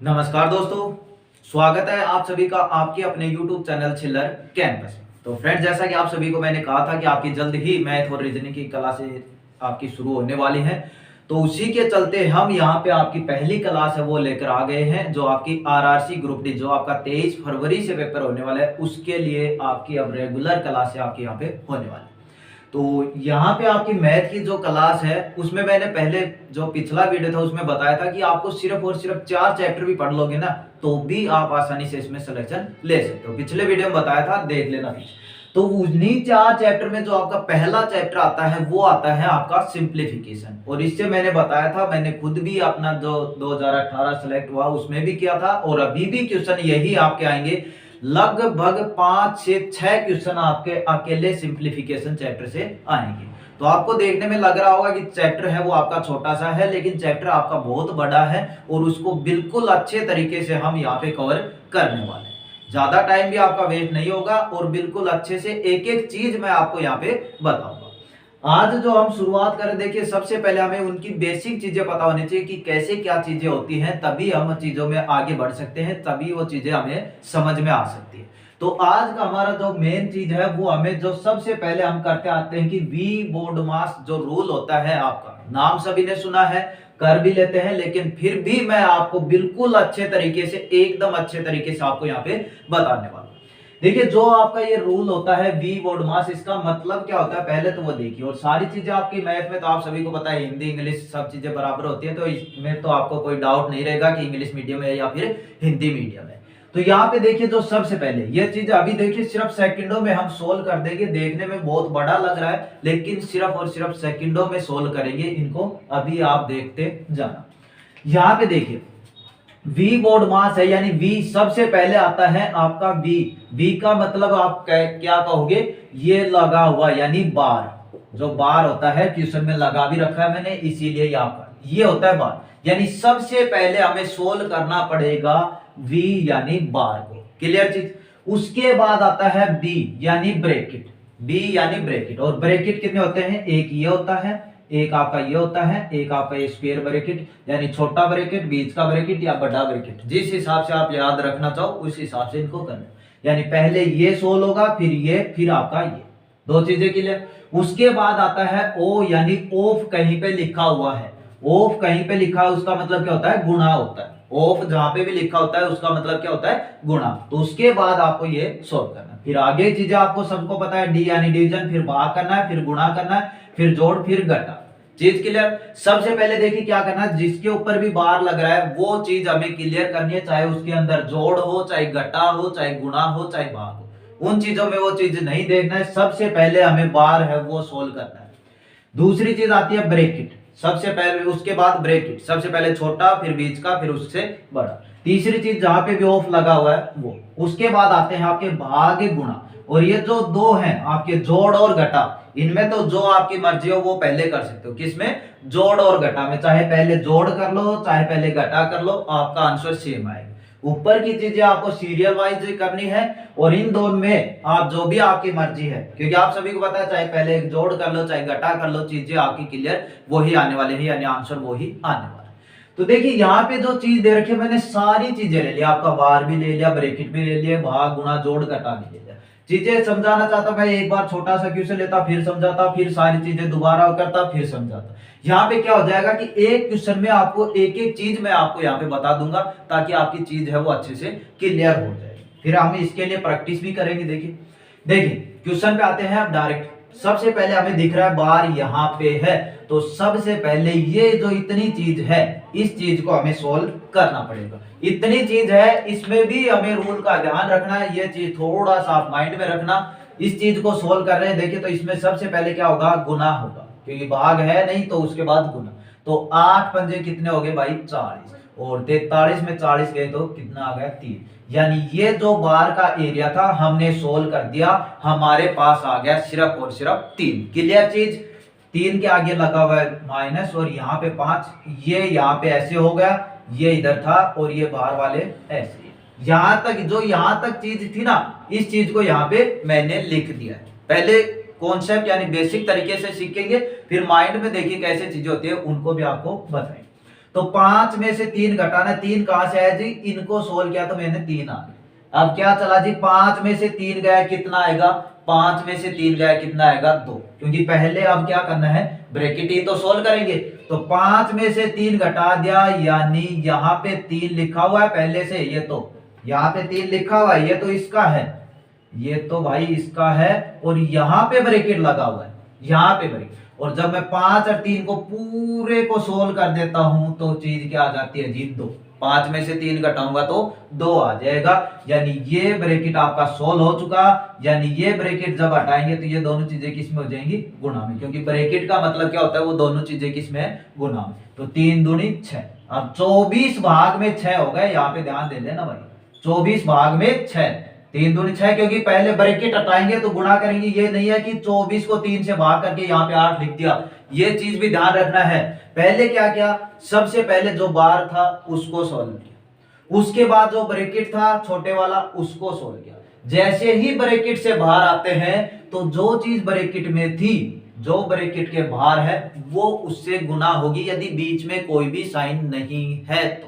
नमस्कार दोस्तों, स्वागत है आप सभी का आपके अपने YouTube चैनल छिल्लर कैंपस। तो फ्रेंड्स, जैसा कि आप सभी को मैंने कहा था कि आपकी जल्द ही मैथ और रीजनिंग की क्लासेस आपकी शुरू होने वाली हैं, तो उसी के चलते हम यहाँ पे आपकी पहली क्लास है वो लेकर आ गए हैं, जो आपकी आरआरसी ग्रुप डी जो आपका 23 फरवरी से पेपर होने वाला है, उसके लिए आपकी अब रेगुलर क्लास आपकी यहाँ पे होने वाली है। तो यहाँ पे आपकी मैथ की जो क्लास है उसमें मैंने पहले जो पिछला वीडियो था उसमें बताया था कि आपको सिर्फ और सिर्फ 4 चैप्टर भी पढ़ लोगे ना तो भी आप आसानी से इसमें सिलेक्शन ले सकते हो। पिछले वीडियो में बताया था, देख लेना प्लीज। तो उन्हीं 4 चैप्टर में जो आपका पहला चैप्टर आता है वो आता है आपका सिंप्लीफिकेशन। और इससे मैंने बताया था, मैंने खुद भी अपना जो 2018 सेलेक्ट हुआ उसमें भी किया था, और अभी भी क्वेश्चन यही आपके आएंगे। लगभग 5 से 6 क्वेश्चन आपके अकेले सिंप्लीफिकेशन चैप्टर से आएंगे। तो आपको देखने में लग रहा होगा कि चैप्टर है वो आपका छोटा सा है, लेकिन चैप्टर आपका बहुत बड़ा है और उसको बिल्कुल अच्छे तरीके से हम यहाँ पे कवर करने वाले हैं। ज्यादा टाइम भी आपका वेस्ट नहीं होगा और बिल्कुल अच्छे से एक एक चीज मैं आपको यहाँ पे बताऊंगा। आज जो हम शुरुआत करें, देखिए सबसे पहले हमें उनकी बेसिक चीजें पता होनी चाहिए कि कैसे क्या चीजें होती हैं, तभी हम चीजों में आगे बढ़ सकते हैं, तभी वो चीजें हमें समझ में आ सकती है। तो आज का हमारा जो मेन चीज है वो हमें जो सबसे पहले हम करते आते हैं कि वी बोर्ड मास जो रूल होता है, आपका नाम सभी ने सुना है, कर भी लेते हैं, लेकिन फिर भी मैं आपको बिल्कुल अच्छे तरीके से, एकदम अच्छे तरीके से आपको यहाँ पे बताने वाला हूं। देखिए जो आपका ये रूल होता है वी बोर्ड मास, इसका मतलब क्या होता है पहले तो वो देखिए। और सारी चीजें आपकी मैथ में तो आप सभी को पता है, हिंदी इंग्लिश सब चीजें बराबर होती है, तो इसमें तो आपको कोई डाउट नहीं रहेगा कि इंग्लिश मीडियम है या फिर हिंदी मीडियम है। तो यहाँ पे देखिए जो सबसे पहले ये चीज अभी देखिए सिर्फ सेकंडों में हम सोल्व कर देंगे। देखने में बहुत बड़ा लग रहा है, लेकिन सिर्फ और सिर्फ सेकंडों में सोल्व करेंगे इनको, अभी आप देखते जाना। यहाँ पे देखिए वी बोर्ड मास है, यानी वी सबसे पहले आता है आपका वी। वी का मतलब आप क्या कहोगे, ये लगा हुआ यानी बार। जो बार होता है क्वेश्चन में लगा भी रखा है मैंने, इसीलिए यहाँ पर ये होता है बार। यानी सबसे पहले हमें सोल्व करना पड़ेगा वी यानी बार को। क्लियर चीज। उसके बाद आता है बी यानी ब्रैकेट। बी यानी ब्रैकेट, और ब्रैकेट कितने होते हैं, एक ये होता है, एक आपका ये होता है, एक आपका स्क्वायर ब्रैकेट यानी छोटा ब्रैकेट, बीच का ब्रैकेट या बड़ा ब्रैकेट, जिस हिसाब से आप याद रखना चाहो उस हिसाब से इनको करना। यानी पहले ये सोल्व होगा, फिर ये, फिर आपका ये, दो चीजें क्लियर। उसके बाद आता है ओ यानी ऑफ कहीं पे लिखा हुआ है। ऑफ कहीं पे लिखा है उसका मतलब क्या होता है, गुणा होता है। ऑफ जहां पे भी लिखा होता है उसका मतलब क्या होता है, गुणा। तो उसके बाद आपको ये सोल्व करना है। फिर आगे चीजें आपको सबको पता है, डी यानी डिवीजन, फिर भाग करना है, फिर गुणा करना है, फिर जोड़, फिर घटा। चीज क्लियर। सबसे पहले देखिए क्या करना है, जिसके ऊपर भी बार लग रहा है वो चीज हमें क्लियर करनी है, चाहे उसके अंदर जोड़ हो, चाहे घटा हो, चाहे गुणा हो, चाहे भाग हो। उन चीजों में वो चीज नहीं देखना है, सबसे पहले हमें बार है वो सोल्व करना है। दूसरी चीज आती है ब्रैकेट, सबसे पहले, उसके बाद ब्रैकेट, सबसे पहले छोटा, फिर बीच का, फिर उससे बड़ा। तीसरी चीज जहां पे भी ऑफ लगा हुआ है वो। उसके बाद आते हैं आपके भाग गुणा। और ये जो दो हैं आपके जोड़ और घटा, इनमें तो जो आपकी मर्जी हो वो पहले कर सकते हो। किसमें, जोड़ और घटा में, चाहे पहले जोड़ कर लो चाहे पहले घटा कर लो, आपका आंसर सेम आएगा। ऊपर की चीजें आपको सीरियल वाइज करनी है, और इन दोनों में आप जो भी आपकी मर्जी है, क्योंकि आप सभी को पता है चाहे पहले एक जोड़ कर लो चाहे घटा कर लो, चीजें आपकी क्लियर वही आने वाले हैं, यानी आंसर वही आने वाला है। तो देखिए यहाँ पे जो चीज दे रखी है मैंने सारी चीजें ले लिया, आपका बार भी ले लिया, ब्रैकेट भी ले लिया, भाग गुणा जोड़ घटा भी ले लिया। चीजें समझाना चाहता मैं एक बार छोटा सा क्वेश्चन लेता, फिर समझाता, फिर सारी चीजें दोबारा करता, फिर समझाता। यहाँ पे क्या हो जाएगा कि एक क्वेश्चन में आपको एक एक चीज मैं आपको यहाँ पे बता दूंगा, ताकि आपकी चीज है वो अच्छे से क्लियर हो जाए। फिर हम इसके लिए प्रैक्टिस भी करेंगे। देखिए देखिए क्वेश्चन पे आते हैं आप डायरेक्ट। सबसे पहले हमें दिख रहा है बार यहाँ पे है, तो सबसे पहले ये जो इतनी चीज है इस चीज को हमें सोल्व करना पड़ेगा। इतनी चीज है, इसमें भी हमें रूल का ध्यान रखना है, ये चीज थोड़ा सा आप माइंड में रखना। इस चीज को सोल्व कर रहे हैं, देखिए तो इसमें सबसे पहले क्या होगा, गुना होगा, क्योंकि भाग है नहीं तो उसके बाद गुना। तो 8 पंजे कितने हो गए भाई, 40, और 43 में 40 गए तो कितना आ गया, 3। यानी ये जो बार का एरिया था हमने सोल्व कर दिया, हमारे पास आ गया सिर्फ और सिर्फ 3। क्लियर चीज। 3 के आगे लगा हुआ है माइनस, और यहाँ पे 5, ये यहाँ पे ऐसे हो गया, ये इधर था, और ये बाहर वाले ऐसे। यहां तक जो यहां तक चीज थी ना, इस चीज को यहाँ पे मैंने लिख दिया। पहले कॉन्सेप्ट यानी बेसिक तरीके से सीखेंगे, फिर माइंड में देखिए कैसे चीजें होती है, उनको भी आपको बताएंगे। तो 5 में से 3 घटाना, 3 कहां से आया जी, इनको सोल्व किया तो मैंने 3 आ गया। अब क्या चला जी, 5 में से 3 गया कितना आएगा, 5 में से 3 गया कितना आएगा 2, क्योंकि पहले अब क्या करना है, ब्रैकेट ही तो सोल्व करेंगे। तो 5 में से 3 घटा दिया, यानी यहाँ पे 3 लिखा हुआ है पहले से, ये तो यहाँ पे 3 लिखा हुआ है, ये तो इसका है, ये तो भाई इसका है, और यहाँ पे ब्रैकेट लगा हुआ है, यहाँ पे ब्रैकेट। और जब मैं 5 और 3 को पूरे को सोल्व कर देता हूं तो चीज क्या आ जाती है जी, 2। 5 में से 3 घटाऊंगा तो 2 आ जाएगा, यानी ये ब्रैकेट आपका सोल्व हो चुका। यानी ये ब्रैकेट जब हटाएंगे तो ये दोनों चीजें किस में हो जाएंगी, गुणा में, क्योंकि ब्रैकेट का मतलब क्या होता है, वो दोनों चीजें किस में है, गुणा में। तो 3 दूनी 6, अब 24 भाग में 6 हो गए, यहाँ पे ध्यान दे लेना भाई, 24 भाग में 6, 3 दूनी 6, क्योंकि पहले ब्रैकेट हटाएंगे तो गुणा करेंगे, ये नहीं है कि 24 को 3 से भाग करके यहाँ पे 8 लिख दिया, ये चीज भी ध्यान रखना है। पहले क्या किया, सबसे पहले जो बार था उसको सोल्व किया, उसके बाद जो ब्रैकेट था छोटे वाला उसको सोल्व किया। जैसे ही ब्रैकेट से बाहर आते हैं तो जो चीज ब्रैकेट में थी, जो ब्रैकेट के बाहर है, वो उससे गुना होगी, यदि बीच में कोई भी साइन नहीं है तो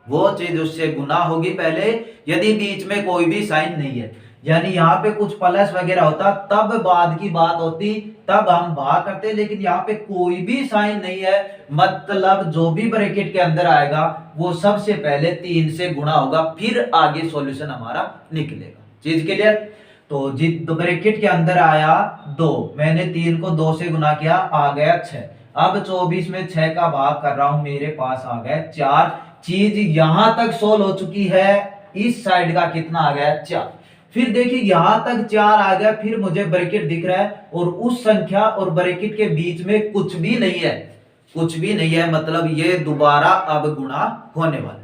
वो चीज उससे गुना होगी पहले, यदि बीच में कोई भी साइन नहीं है। यानी यहाँ पे कुछ प्लस वगैरह होता तब बाद की बात होती, तब हम भाग करते, लेकिन यहाँ पे कोई भी साइन नहीं है, मतलब जो भी ब्रैकेट के अंदर आएगा वो सबसे पहले 3 से गुणा होगा, फिर आगे सॉल्यूशन हमारा निकलेगा। चीज क्लियर? तो जित ब्रैकेट के अंदर आया 2, मैंने 3 को 2 से गुना किया, आ गया 6। अब 24 में 6 का भाग कर रहा हूं, मेरे पास आ गया 4। चीज यहां तक सोल्व हो चुकी है, इस साइड का कितना आ गया, 4। फिर देखिए यहां तक 4 आ गया, फिर मुझे ब्रैकेट दिख रहा है और उस संख्या और ब्रैकेट के बीच में कुछ भी नहीं है, कुछ भी नहीं है, मतलब ये दोबारा अब गुणा होने वाला है।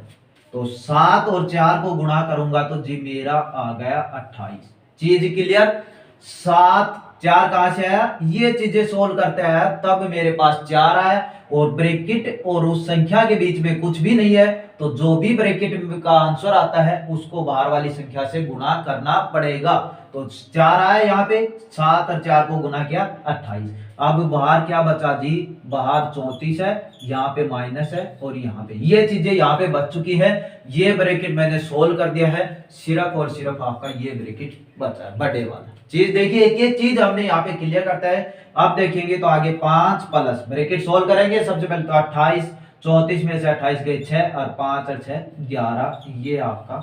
तो 7 और 4 को गुणा करूंगा तो जी मेरा आ गया 28। चीज क्लियर? 7 4 कहां से आया, ये चीजें सोल्व करते आया तब मेरे पास 4 आया, और ब्रैकेट और उस संख्या के बीच में कुछ भी नहीं है, तो जो भी ब्रैकेट का आंसर आता है उसको बाहर वाली संख्या से गुणा करना पड़ेगा। तो 4 आया यहाँ पे, 7 और 4 को गुणा किया 28। अब बाहर क्या बचा जी, बाहर 34 है, यहाँ पे माइनस है, और यहाँ पे ये चीजें यहाँ पे बच चुकी है। ये ब्रैकेट मैंने सोल्व कर दिया है, सिर्फ और सिर्फ आपका ये ब्रैकेट बचा है, बड़े वाला। चीज देखिए, एक एक चीज हमने यहाँ पे क्लियर करता है। अब देखेंगे तो आगे 5 प्लस ब्रैकेट सोल्व करेंगे, सबसे पहले तो 28, 34 में से 28 गए 6, और 5 और 6 11, ये आपका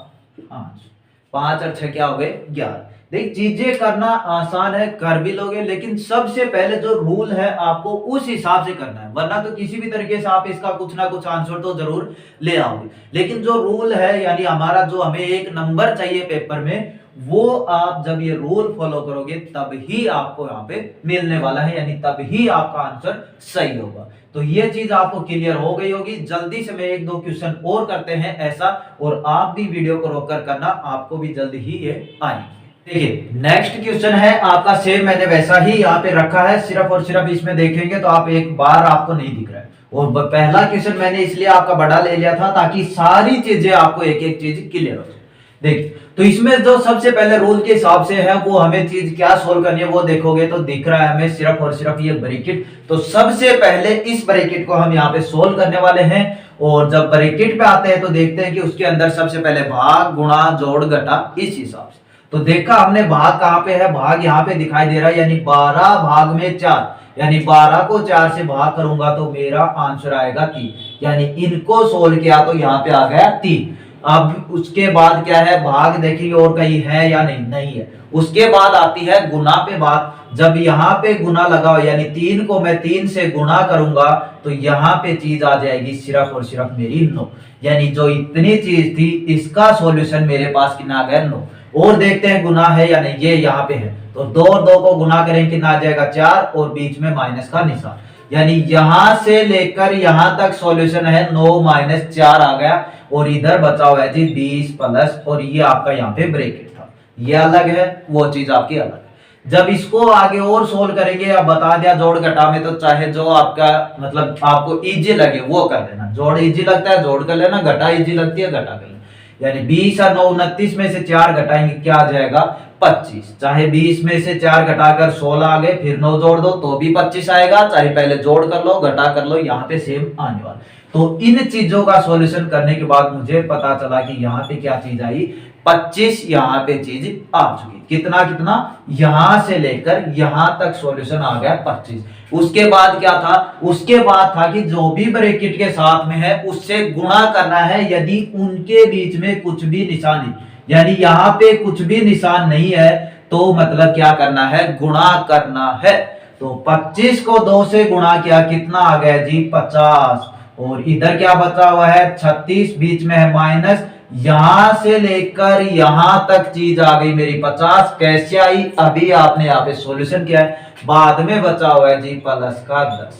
आंसर। 5 और 6 क्या हो गए, 11। देख चीजें करना आसान है, कर भी लोगे, लेकिन सबसे पहले जो रूल है आपको उस हिसाब से करना है, वरना तो किसी भी तरीके से आप इसका कुछ ना कुछ आंसर तो जरूर ले आओगे। लेकिन जो रूल है, यानी हमारा जो हमें 1 नंबर चाहिए पेपर में, वो आप जब ये रूल फॉलो करोगे तब ही आपको यहाँ पे मिलने वाला है, यानी तब ही आपका आंसर सही होगा। तो ये चीज आपको क्लियर हो गई होगी। जल्दी से मैं 1-2 क्वेश्चन और करते हैं ऐसा, और आप भी वीडियो को रोककर करना, आपको भी जल्दी ही ये आएंगे। देखिए नेक्स्ट क्वेश्चन है आपका, सेम मैंने वैसा ही यहाँ पे रखा है, सिर्फ और सिर्फ इसमें देखेंगे तो आप एक बार आपको नहीं दिख रहा है, और पहला क्वेश्चन मैंने इसलिए आपका बड़ा ले लिया था ताकि सारी चीजें आपको एक एक चीज क्लियर हो जाए। देखिए तो इसमें जो सबसे पहले रूल के हिसाब से है, वो हमें चीज क्या सोल्व करनी है वो देखोगे तो दिख रहा है हमें सिर्फ और सिर्फ ये ब्रैकेट। तो सबसे पहले इस ब्रैकेट को हम यहाँ पे सोल्व करने वाले हैं, और जब ब्रैकेट पे आते हैं तो देखते हैं कि उसके अंदर सबसे पहले भाग, गुणा, जोड़, घटा, इस हिसाब से। तो देखा हमने भाग कहाँ पे है, भाग यहाँ पे दिखाई दे रहा है, यानी 12 भाग में 4, यानी 12 को 4 से भाग करूंगा तो मेरा आंसर आएगा 3, यानी इनको सोल्व किया तो यहाँ पे आ गया 3। अब उसके बाद क्या है, भाग देखिए और कहीं है या नहीं, नहीं है। उसके बाद आती है गुना पे बात, जब यहाँ पे गुना लगा हो, यानी 3 को मैं 3 से गुना करूंगा तो यहाँ पे चीज आ जाएगी सिर्फ और सिर्फ मेरी 9, यानी जो इतनी चीज थी इसका सॉल्यूशन मेरे पास कितना आ गया, 9। और देखते हैं गुना है या नहीं, ये यहाँ पे है, तो 2 और 2 को गुना करेंगे कितना आ जाएगा, 4, और बीच में माइनस का निशान, यानी यहां से लेकर यहां तक सॉल्यूशन है 9 - 4 आ गया, और इधर बचा हुआ है जी 20 प्लस, और ये आपका यहाँ पे ब्रैकेट था, ये अलग है, वो चीज आपकी अलग। जब इसको आगे और सोल्व करेंगे, अब बता दिया जोड़ घटा में, तो चाहे जो आपका मतलब आपको इजी लगे वो कर लेना, जोड़ इजी लगता है जोड़ कर लेना, घटा इजी लगती है घटा कर लेना। यानी 20 और 9 29 में से 4 घटाएंगे क्या आ जाएगा, 25। चाहे 20 में से 4 घटाकर 16 आ गए, फिर 9 जोड़ दो तो भी 25 आएगा, चाहे पहले जोड़ कर लो घटा कर लो, यहाँ पे सेम आने वाला। तो इन चीजों का सॉल्यूशन करने के बाद मुझे पता चला कि यहाँ पे क्या चीज आई, 25 यहाँ पे चीज आ चुकी। कितना कितना, यहां से लेकर यहां तक सॉल्यूशन आ गया 25। उसके बाद क्या था, उसके बाद था कि जो भी ब्रैकेट के साथ में है उससे गुणा करना है यदि उनके बीच में कुछ भी निशान नहीं, यानी यहाँ पे कुछ भी निशान नहीं है तो मतलब क्या करना है, गुणा करना है। तो 25 को 2 से गुणा किया, कितना आ गया जी 50। और इधर क्या बचा हुआ है 36, बीच में है माइनस, यहां से लेकर यहां तक चीज आ गई मेरी 50। कैसे आई, अभी आपने यहाँ पे सॉल्यूशन किया है। बाद में बचा हुआ है जी प्लस का 10,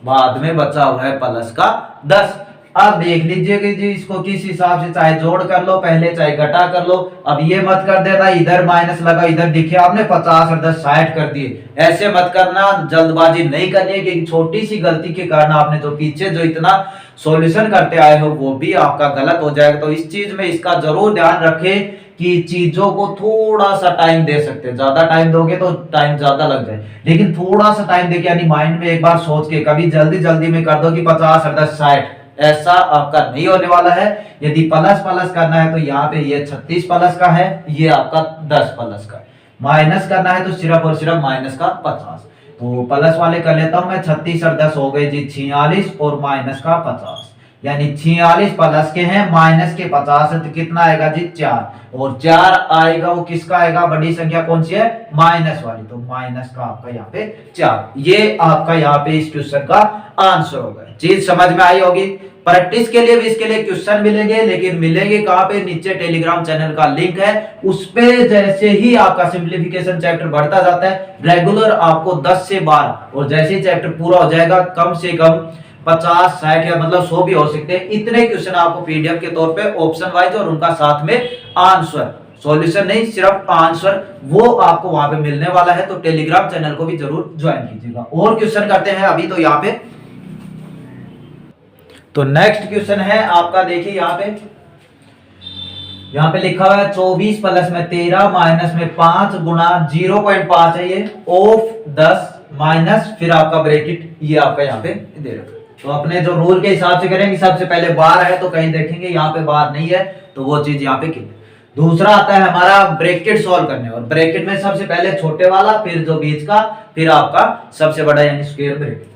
बाद में बचा हुआ है प्लस का 10। अब देख लीजिएगा जी, इसको किस हिसाब से चाहे जोड़ कर लो पहले, चाहे घटा कर लो। अब ये मत कर देना इधर माइनस लगा, इधर दिखे आपने 50 और 10 60 कर दिए, ऐसे मत करना, जल्दबाजी नहीं करनी है, क्योंकि छोटी सी गलती के कारण आपने जो पीछे जो इतना सॉल्यूशन करते आए हो वो भी आपका गलत हो जाएगा। तो इस चीज में इसका जरूर ध्यान रखें कि चीजों को थोड़ा सा टाइम दे सकते हैं, ज्यादा टाइम दोगे तो टाइम ज्यादा लग जाए, लेकिन थोड़ा सा टाइम देके यानी माइंड में एक बार सोच के, कभी जल्दी जल्दी में कर दो कि 50 और 10 60, ऐसा आपका नहीं होने वाला है। यदि प्लस प्लस करना है तो यहाँ पे ये 36 प्लस का है, ये आपका 10 प्लस का है। माइनस करना है तो सिर्फ और सिर्फ माइनस का 50। तो प्लस वाले कर लेता हूं मैं, 36 और 10 हो गए जी 46 और माइनस का 50, यानी 46 प्लस के हैं, माइनस के 50 है, तो कितना आएगा जी 4। और 4 आएगा वो किसका आएगा, बड़ी संख्या कौन सी है, माइनस वाली, तो माइनस का आपका यहाँ पे 4। ये आपका यहाँ पे इस क्वेश्चन का आंसर होगा। चीज समझ में आई होगी। प्रैक्टिस के लिए भी इसके लिए क्वेश्चन मिलेंगे, लेकिन मिलेंगे कहां पे, नीचे टेलीग्राम चैनल का लिंक है, उस पे जैसे ही आपका सिंप्लीफिकेशन चैप्टर बढ़ता जाता है रेगुलर आपको 10 से 12, और जैसे ही चैप्टर पूरा हो जाएगा कम से कम 50 60 या मतलब 100 भी हो सकते हैं, इतने क्वेश्चन आपको पीडीएफ के तौर पे ऑप्शन वाइज और उनका साथ में आंसर, सॉल्यूशन नहीं सिर्फ आंसर, वो आपको वहां पे मिलने वाला है। तो टेलीग्राम चैनल को भी जरूर ज्वाइन कीजिएगा। और क्वेश्चन करते हैं अभी तो यहाँ पे। तो नेक्स्ट क्वेश्चन है आपका, देखिए यहाँ पे लिखा हुआ है 24 प्लस में 13 माइनस में 5 गुणा 0.5 है ये, ऑफ 10 माइनस, फिर आपका ब्रैकेट ये आपका यहाँ पे दे रखा है। तो अपने जो रूल के हिसाब से करेंगे, सबसे पहले बार है तो कहीं देखेंगे यहाँ पे बार नहीं है तो वो चीज यहाँ पे की। दूसरा आता है हमारा ब्रैकेट सॉल्व करने, और ब्रैकेट में सबसे पहले छोटे वाला, फिर जो बीच का, फिर आपका सबसे बड़ा यानी स्क्वायर ब्रैकेट।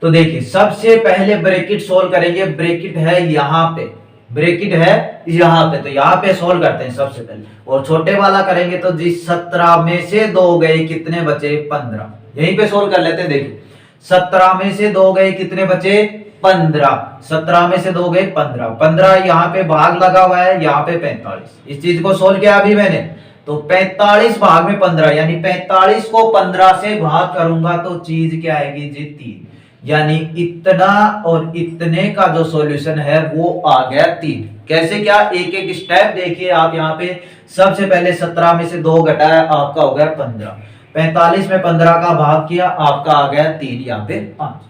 तो देखिए सबसे पहले ब्रैकेट सॉल्व करेंगे, ब्रैकेट है यहाँ पे, ब्रैकेट है यहाँ पे, तो यहाँ पे सॉल्व करते हैं सबसे पहले। और छोटे वाला करेंगे तो जी 17 में से 2 गए, कितने बचे 15, यहीं पे सॉल्व कर लेते हैं। देखिए 17 में से 2 गए, कितने बचे 15, 17 में से 2 गए 15, 15 यहाँ पे भाग लगा हुआ है, यहाँ पे 45। इस चीज को सोल्व किया अभी मैंने, तो 45 भाग में 15, यानी 45 को 15 से भाग करूंगा तो चीज क्या आएगी जी 3, यानी इतना और इतने का जो सॉल्यूशन है वो आ गया 3। कैसे क्या, एक एक स्टेप देखिए आप यहाँ पे। सबसे पहले 17 में से 2 घटाया, आपका हो गया 15, 45 में 15 का भाग किया, आपका आ गया 3, यहाँ पे 5।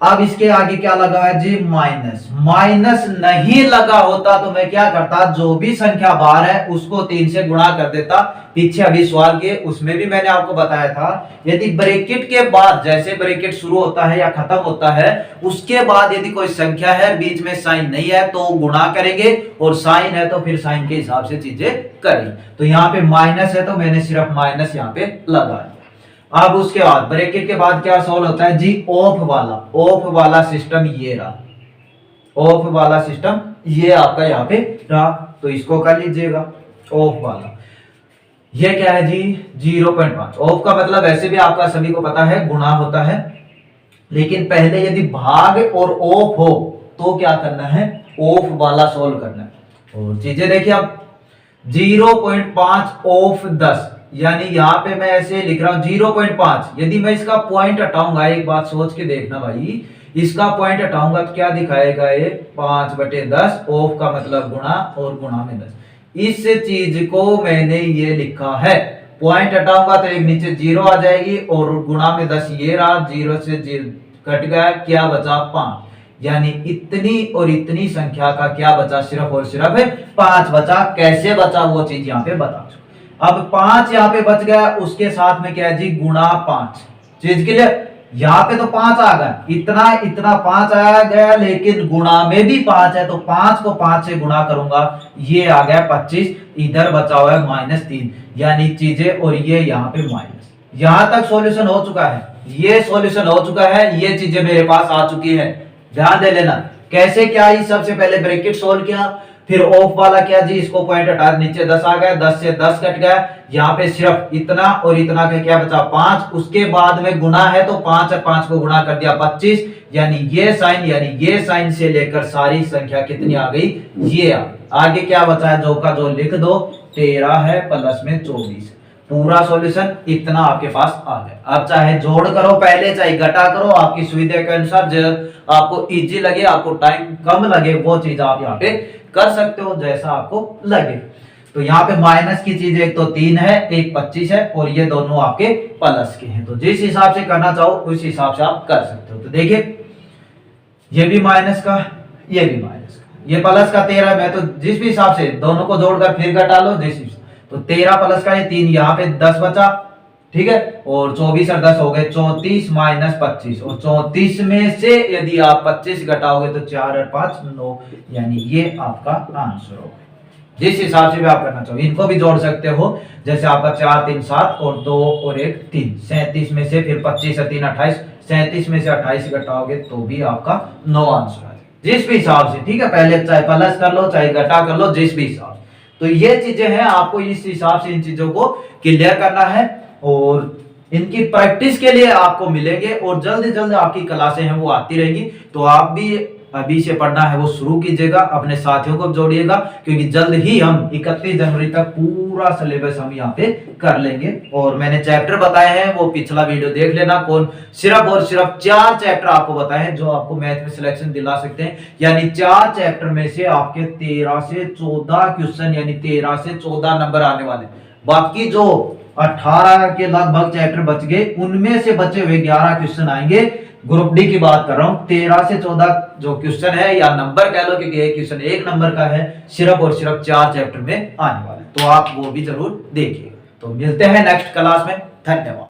अब इसके आगे क्या लगा है जी माइनस, माइनस नहीं लगा होता तो मैं क्या करता, जो भी संख्या बाहर है उसको 3 से गुणा कर देता। पीछे अभी सवाल के उसमें भी मैंने आपको बताया था, यदि ब्रैकेट के बाद, जैसे ब्रैकेट शुरू होता है या खत्म होता है उसके बाद यदि कोई संख्या है बीच में साइन नहीं है तो गुणा करेंगे, और साइन है तो फिर साइन के हिसाब से चीजें करें। तो यहाँ पे माइनस है तो मैंने सिर्फ माइनस यहाँ पे लगाया। अब उसके बाद ब्रैकेट के बाद क्या सॉल्व होता है जी, ऑफ वाला सिस्टम ये रहा, ऑफ वाला सिस्टम ये आपका यहाँ पे रहा, तो इसको कर लीजिएगा ऑफ वाला। ये क्या है जी 0.5। ऑफ का मतलब वैसे भी आपका सभी को पता है गुणा होता है, लेकिन पहले यदि भाग और ऑफ हो तो क्या करना है, ऑफ वाला सॉल्व करना है। और चीजें देखिए अब 0.5 ऑफ 10, यानी यहाँ पे मैं ऐसे लिख रहा हूं 0.5। यदि मैं इसका पॉइंट हटाऊंगा, एक बात सोच के देखना भाई, इसका पॉइंट हटाऊंगा तो क्या दिखाएगा ये 5/10, ऑफ का मतलब गुणा और गुणा में 10। इस चीज को मैंने ये लिखा है, पॉइंट हटाऊंगा तो एक नीचे 0 आ जाएगी और गुणा में 10 ये रहा, 0 से 0 कट गया, क्या बचा 5, यानी इतनी और इतनी संख्या का क्या बचा, सिर्फ और सिर्फ 5 बचा। कैसे बचा वो चीज यहाँ पे बता। अब 5 यहाँ पे बच गया, उसके साथ में क्या है जी गुणा 5, चीज के लिए यहाँ पे तो 5 आ गया, इतना इतना 5 आ गया, लेकिन गुणा में भी 5 है, तो 5 को 5 से गुणा करूंगा, ये आ गया 25, इधर बचा हुआ है -3, यानी चीजें, और ये यहाँ पे माइनस। यहां तक सॉल्यूशन हो चुका है, ये सॉल्यूशन हो चुका है, ये चीजें मेरे पास आ चुकी है। ध्यान दे लेना कैसे क्या, ये सबसे पहले ब्रैकेट सोल्व किया, फिर ऑफ वाला क्या जी, इसको पॉइंट हटा, नीचे 10 आ गया, 10 से 10 कट गया, यहाँ पे सिर्फ इतना और इतना का क्या बचा 5, उसके बाद में गुना है तो 5 और 5 को गुणा कर दिया 25, यानी ये साइन से लेकर सारी संख्या कितनी आ गई, ये आगे क्या बचा है, जो का जो लिख दो, 13 है प्लस में 24। पूरा सॉल्यूशन इतना आपके पास आ गया। अब चाहे जोड़ करो पहले, चाहे घटा करो, आपकी सुविधा के अनुसार, जो आपको इजी लगे, आपको टाइम कम लगे, वो चीज आप यहाँ पे कर सकते हो जैसा आपको लगे। तो यहाँ पे माइनस की चीज एक तो 3 है, एक 25 है, और ये दोनों आपके प्लस के हैं। तो जिस हिसाब से करना चाहो उस हिसाब से आप कर सकते हो। तो देखिए ये भी माइनस का, ये भी माइनस का, ये प्लस का 13, मैं तो जिस भी हिसाब से दोनों को जोड़कर फिर घटा लो, जिस हिसाब, तो 13 प्लस का ये 3, यहाँ पे 10 बचा, ठीक है, और 24 और 10 हो गए 34 माइनस 25, और 34 में से यदि आप 25 घटाओगे तो 4 और 5 9, यानी ये आपका आंसर होगा। जिस हिसाब से भी आप करना चाहो, इनको भी जोड़ सकते हो, जैसे आपका 4 3 7 और 2 और 1 3, 37 में से फिर 25 और 3 28, 37 में से 28 घटाओगे तो भी आपका 9 आंसर आ जाएगा, जिस भी हिसाब से, ठीक है। पहले चाहे प्लस कर लो चाहे घटा कर लो, जिस भी हिसाब से। तो ये चीजें हैं, आपको इस हिसाब से इन चीजों को क्लियर करना है, और इनकी प्रैक्टिस के लिए आपको मिलेंगे, और जल्द जल्द आपकी क्लासें हैं वो आती रहेंगी। तो आप भी अभी से पढ़ना है वो शुरू कीजिएगा, अपने साथियों को जोड़िएगा, क्योंकि जल्द ही हम 31 जनवरी तक पूरा सिलेबस हम यहाँ पे कर लेंगे। और मैंने चैप्टर बताए हैं, वो पिछला वीडियो देख लेना, कौन सिर्फ और सिर्फ 4 चैप्टर आपको बताए हैं जो आपको मैथ में सिलेक्शन दिला सकते हैं, यानी 4 चैप्टर में से आपके 13 से 14 क्वेश्चन, यानी 13 से 14 नंबर आने वाले। बाकी जो 18 के लगभग चैप्टर बच गए, उनमें से बचे हुए 11 क्वेश्चन आएंगे। ग्रुप डी की बात कर रहा हूं, 13 से 14 जो क्वेश्चन है, या नंबर कह लो, क्योंकि एक क्वेश्चन 1 नंबर का है, सिर्फ और सिर्फ 4 चैप्टर में आने वाला है। तो आप वो भी जरूर देखिएगा। तो मिलते हैं नेक्स्ट क्लास में, धन्यवाद।